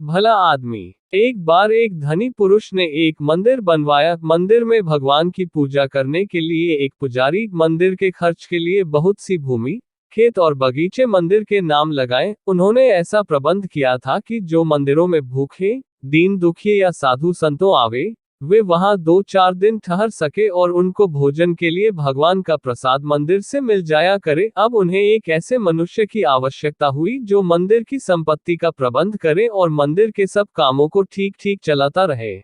भला आदमी। एक बार एक धनी पुरुष ने एक मंदिर बनवाया। मंदिर में भगवान की पूजा करने के लिए एक पुजारी, मंदिर के खर्च के लिए बहुत सी भूमि, खेत और बगीचे मंदिर के नाम लगाए। उन्होंने ऐसा प्रबंध किया था कि जो मंदिरों में भूखे, दीन दुखिए या साधु संतों आवे, वे वहां 2-4 दिन ठहर सके और उनको भोजन के लिए भगवान का प्रसाद मंदिर से मिल जाया करे। अब उन्हें एक ऐसे मनुष्य की आवश्यकता हुई जो मंदिर की संपत्ति का प्रबंध करे और मंदिर के सब कामों को ठीक ठीक चलाता रहे।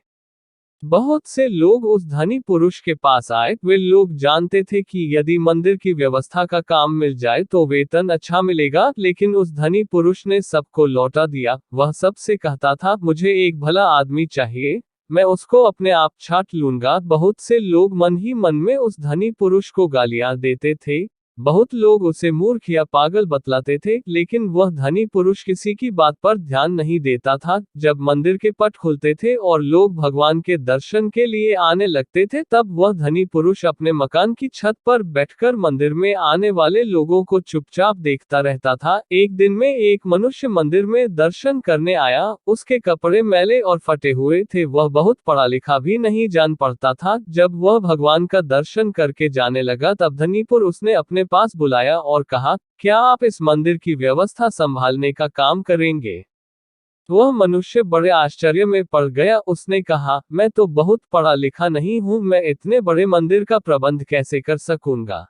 बहुत से लोग उस धनी पुरुष के पास आए। वे लोग जानते थे कि यदि मंदिर की व्यवस्था का काम मिल जाए तो वेतन अच्छा मिलेगा, लेकिन उस धनी पुरुष ने सबको लौटा दिया। वह सबसे कहता था, मुझे एक भला आदमी चाहिए, मैं उसको अपने आप छांट लूंगा। बहुत से लोग मन ही मन में उस धनी पुरुष को गालियां देते थे। बहुत लोग उसे मूर्ख या पागल बतलाते थे, लेकिन वह धनी पुरुष किसी की बात पर ध्यान नहीं देता था। जब मंदिर के पट खुलते थे और लोग भगवान के दर्शन के लिए आने लगते थे, तब वह धनी पुरुष अपने मकान की छत पर बैठकर मंदिर में आने वाले लोगों को चुपचाप देखता रहता था। एक दिन में एक मनुष्य मंदिर में दर्शन करने आया। उसके कपड़े मैले और फटे हुए थे। वह बहुत पढ़ा लिखा भी नहीं जान पड़ता था। जब वह भगवान का दर्शन करके जाने लगा, तब धनी पुरुष उसने अपने पास बुलाया और कहा, क्या आप इस मंदिर की व्यवस्था संभालने का काम करेंगे? वह मनुष्य बड़े आश्चर्य में पड़ गया। उसने कहा, मैं तो बहुत पढ़ा लिखा नहीं हूं, मैं इतने बड़े मंदिर का प्रबंध कैसे कर सकूंगा?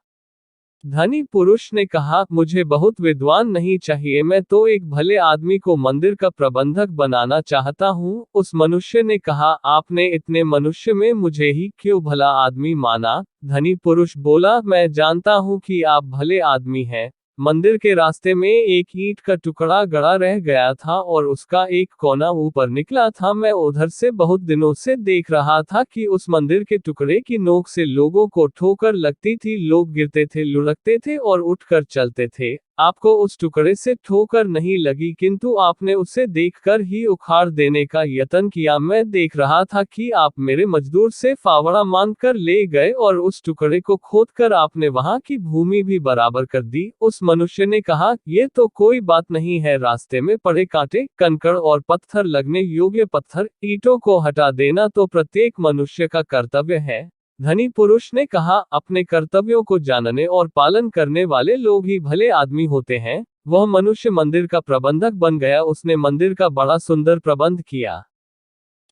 धनी पुरुष ने कहा, मुझे बहुत विद्वान नहीं चाहिए, मैं तो एक भले आदमी को मंदिर का प्रबंधक बनाना चाहता हूँ। उस मनुष्य ने कहा, आपने इतने मनुष्य में मुझे ही क्यों भला आदमी माना? धनी पुरुष बोला, मैं जानता हूँ कि आप भले आदमी हैं। मंदिर के रास्ते में एक ईंट का टुकड़ा गड़ा रह गया था और उसका एक कोना ऊपर निकला था। मैं उधर से बहुत दिनों से देख रहा था कि उस मंदिर के टुकड़े की नोक से लोगों को ठोकर लगती थी। लोग गिरते थे, लुढ़कते थे और उठकर चलते थे। आपको उस टुकड़े से ठोकर नहीं लगी, किंतु आपने उसे देखकर ही उखाड़ देने का यत्न किया। मैं देख रहा था कि आप मेरे मजदूर से फावड़ा मांगकर ले गए और उस टुकड़े को खोदकर आपने वहां की भूमि भी बराबर कर दी। उस मनुष्य ने कहा, ये तो कोई बात नहीं है। रास्ते में पड़े कांटे, कंकड़ और पत्थर लगने योग्य पत्थर, ईंटों को हटा देना तो प्रत्येक मनुष्य का कर्तव्य है। धनी पुरुष ने कहा, अपने कर्तव्यों को जानने और पालन करने वाले लोग ही भले आदमी होते हैं। वह मनुष्य मंदिर का प्रबंधक बन गया। उसने मंदिर का बड़ा सुंदर प्रबंध किया।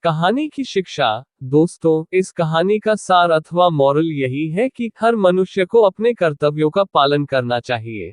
कहानी की शिक्षा। दोस्तों, इस कहानी का सार अथवा मॉरल यही है कि हर मनुष्य को अपने कर्तव्यों का पालन करना चाहिए।